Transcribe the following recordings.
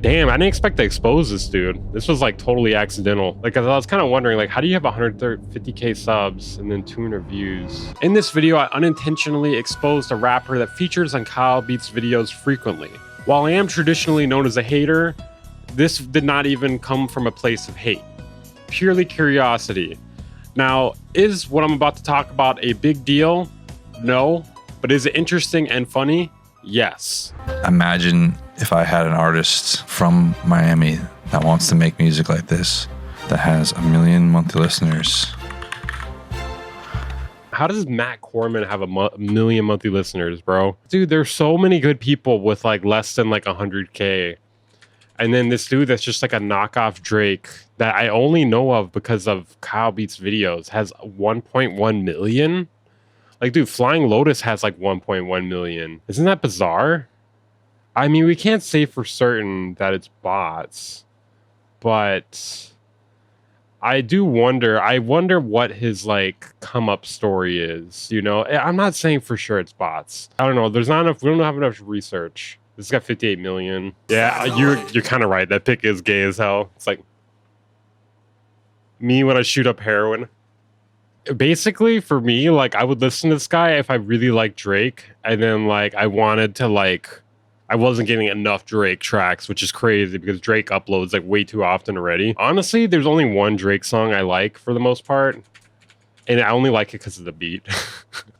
Damn, I didn't expect to expose this dude. This was like totally accidental. Like, I was kind of wondering, like, how do you have 150k subs and then 200 views? In this video, I unintentionally exposed a rapper that features on Kyle Beats videos frequently. While I am traditionally known as a hater, this did not even come from a place of hate. Purely curiosity. Now, is what I'm about to talk about a big deal? No. But is it interesting and funny? Yes. Imagine if I had an artist from Miami that wants to make music like this, that has 1 million monthly listeners. How does Matt Corman have a million monthly listeners, bro? Dude, there's so many good people with like less than like 100k. And then this dude that's just like a knockoff Drake that I only know of because of Kyle Beats videos has 1.1 million. Like, dude, Flying Lotus has like 1.1 million. Isn't that bizarre? I mean, we can't say for certain that it's bots, but I do wonder. I wonder what his like come up story is. You know, I'm not saying for sure it's bots. I don't know. There's not enough. We don't have enough research. This has got 58 million. Yeah, you're kind of right. That pic is gay as hell. It's like me when I shoot up heroin. Basically, for me, like, I would listen to this guy if I really like Drake, and then like I wanted to like, I wasn't getting enough Drake tracks, which is crazy because Drake uploads like way too often already. Honestly, there's only one Drake song I like for the most part, and I only like it because of the beat.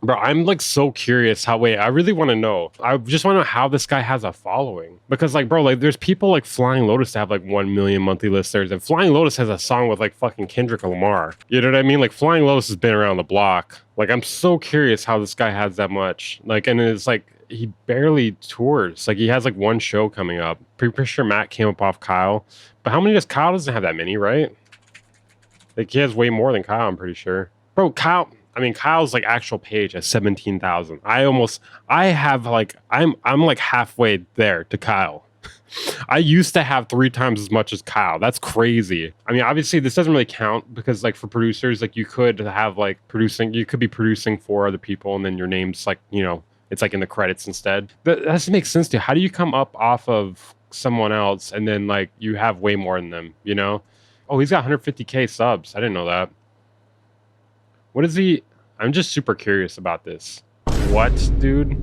Bro, I'm like so curious how, wait, I really want to know. I just want to know how this guy has a following. Because like, bro, like there's people like Flying Lotus to have like 1 million monthly listeners. And Flying Lotus has a song with like fucking Kendrick Lamar. You know what I mean? Like Flying Lotus has been around the block. Like, I'm so curious how this guy has that much. Like, and it's like, he barely tours. Like, he has like one show coming up. Pretty sure Matt came up off Kyle. But how many does Kyle? Doesn't have that many, right? Like, he has way more than Kyle, I'm pretty sure. Bro, Kyle, I mean, Kyle's like actual page has 17,000. I have like, I'm like halfway there to Kyle. I used to have 3 times as much as Kyle. That's crazy. I mean, obviously this doesn't really count because like for producers, like you could have like you could be producing for other people and then your name's like, you know, it's like in the credits instead. That doesn't make sense to you. How do you come up off of someone else and then like you have way more than them, you know? Oh, he's got 150k subs. I didn't know that. What is he? I'm just super curious about this. What, dude?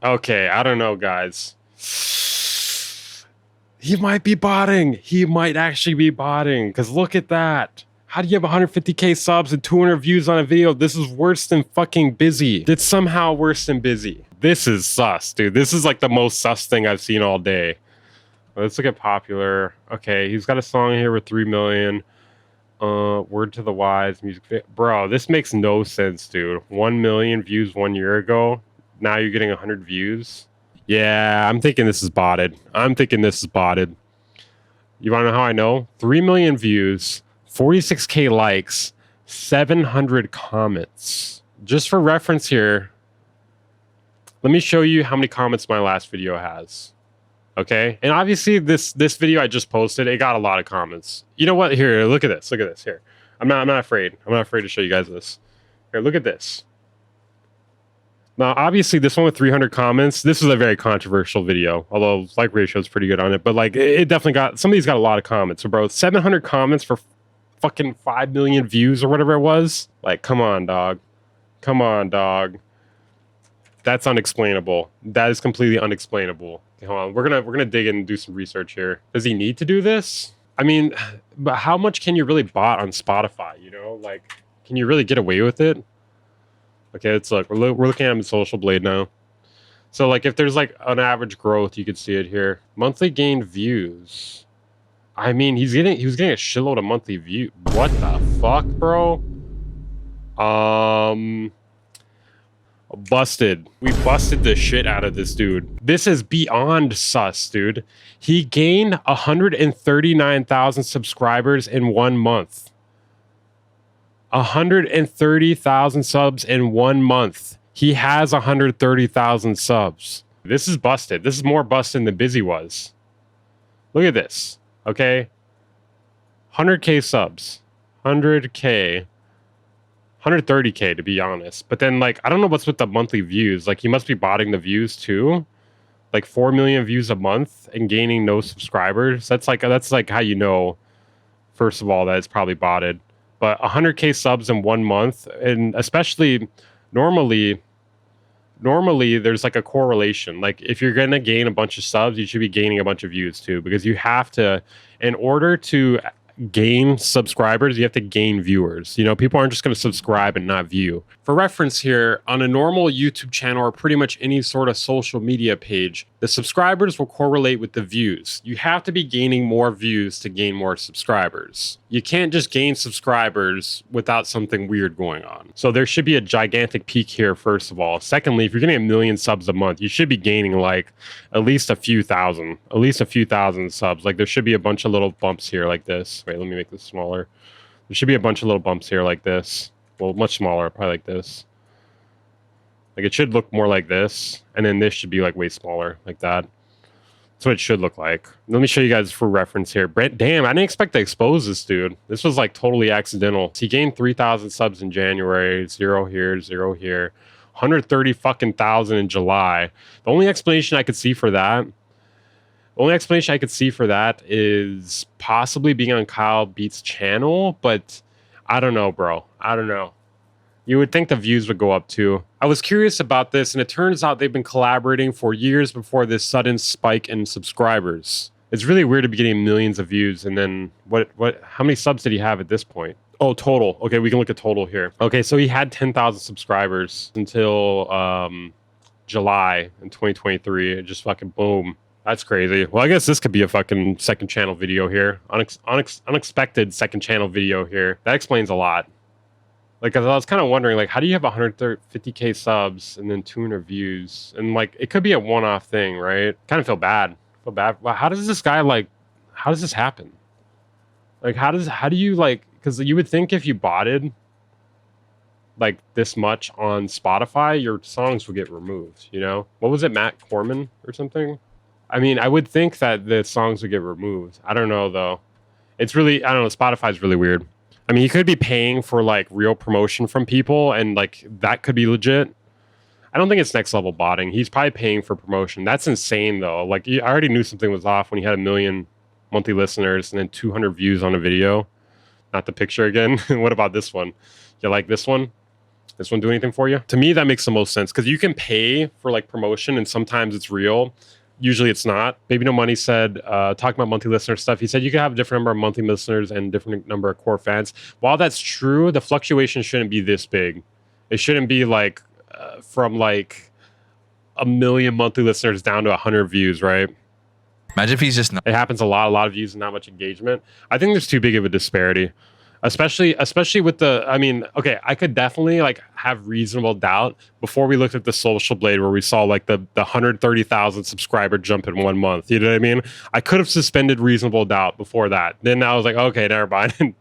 Okay, I don't know, guys. He might be botting. He might actually be botting. Because look at that. How do you have 150k subs and 200 views on a video? This is worse than fucking Busy. It's somehow worse than Busy. This is sus, dude. This is like the most sus thing I've seen all day. Let's look at popular. Okay, he's got a song here with 3 million. Word to the Wise music. Bro, this makes no sense, dude. 1 million views 1 year ago. Now you're getting 100 views. Yeah, I'm thinking this is botted. You want to know how I know? 3 million views, 46k likes, 700 comments. Just for reference here, let me show you how many comments my last video has. Okay, and obviously this video I just posted, it got a lot of comments. You know what? Here, look at this. Look at this. Here, I'm not afraid. I'm not afraid to show you guys this. Here, look at this. Now, obviously, this one with 300 comments. This is a very controversial video, although like ratio is pretty good on it. But like, it definitely got some of these got a lot of comments. So, bro, 700 comments for fucking 5 million views or whatever it was. Like, come on, dog. Come on, dog. That's unexplainable. That is completely unexplainable. Okay, hold on. We're gonna dig in and do some research here. Does he need to do this? I mean, but how much can you really bot on Spotify? You know, like, can you really get away with it? Okay, let's look. We're looking at him in Social Blade now. So, like, if there's like an average growth, you could see it here. Monthly gained views. I mean, he was getting a shitload of monthly views. What the fuck, bro? Busted. We busted the shit out of this dude. This is beyond sus, dude. He gained 139,000 subscribers in 1 month. 130,000 subs in 1 month. He has 130,000 subs. This is busted. This is more busted than Busy was. Look at this. Okay. 100k subs. 100k. 130k to be honest. But then like, I don't know what's with the monthly views. Like he must be botting the views too. like 4 million views a month and gaining no subscribers. That's like how you know, first of all, that it's probably botted. But 100K subs in 1 month, and especially normally there's like a correlation. Like if you're gonna gain a bunch of subs, you should be gaining a bunch of views too, because you have to, in order to gain subscribers, you have to gain viewers. You know, people aren't just going to subscribe and not view. For reference here, on a normal YouTube channel or pretty much any sort of social media page, the subscribers will correlate with the views. You have to be gaining more views to gain more subscribers. You can't just gain subscribers without something weird going on. So there should be a gigantic peak here, first of all. Secondly, if you're getting 1 million subs a month, you should be gaining like at least a few thousand subs. Like there should be a bunch of little bumps here like this. Wait, let me make this smaller. There should be a bunch of little bumps here like this. Well, much smaller, probably like this. Like it should look more like this, and then this should be like way smaller, like that. That's what it should look like. Let me show you guys for reference here. Damn, I didn't expect to expose this dude. This was like totally accidental. He gained 3,000 subs in January, 0 here, 0 here, 130 fucking thousand in July. The only explanation I could see for that is possibly being on Kyle Beats' channel, but I don't know, bro. I don't know. You would think the views would go up too. I was curious about this, and it turns out they've been collaborating for years before this sudden spike in subscribers. It's really weird to be getting millions of views, and then how many subs did he have at this point? Oh, total. Okay, we can look at total here. Okay, so he had 10,000 subscribers until July in 2023. It just fucking boom. That's crazy. Well, I guess this could be a fucking second channel video here. Unexpected second channel video here. That explains a lot. Like, I was kind of wondering, like, how do you have 150K subs and then 200 views? And, like, it could be a one-off thing, right? Kind of feel bad. Well, how does this guy, like, how does this happen? Like, how do you, like, because you would think if you botted, like, this much on Spotify, your songs would get removed, you know? What was it, Matt Corman or something? I mean, I would think that the songs would get removed. I don't know, though. It's really, I don't know, Spotify's really weird. I mean, he could be paying for, like, real promotion from people, and, like, that could be legit. I don't think it's next level botting. He's probably paying for promotion. That's insane, though. Like, I already knew something was off when he had 1 million monthly listeners and then 200 views on a video. Not the picture again. What about this one? You like this one? This one do anything for you? To me, that makes the most sense, because you can pay for, like, promotion, and sometimes it's real. Usually it's not. Baby No Money said, talking about monthly listener stuff, he said you can have a different number of monthly listeners and different number of core fans. While that's true, the fluctuation shouldn't be this big. It shouldn't be like from like 1 million monthly listeners down to 100 views, right? Imagine if he's just not. It happens a lot of views and not much engagement. I think there's too big of a disparity. Especially with the, I mean, okay, I could definitely like have reasonable doubt before we looked at the Social Blade where we saw like the 130,000 subscriber jump in 1 month. You know what I mean? I could have suspended reasonable doubt before that. Then I was like, okay, never mind.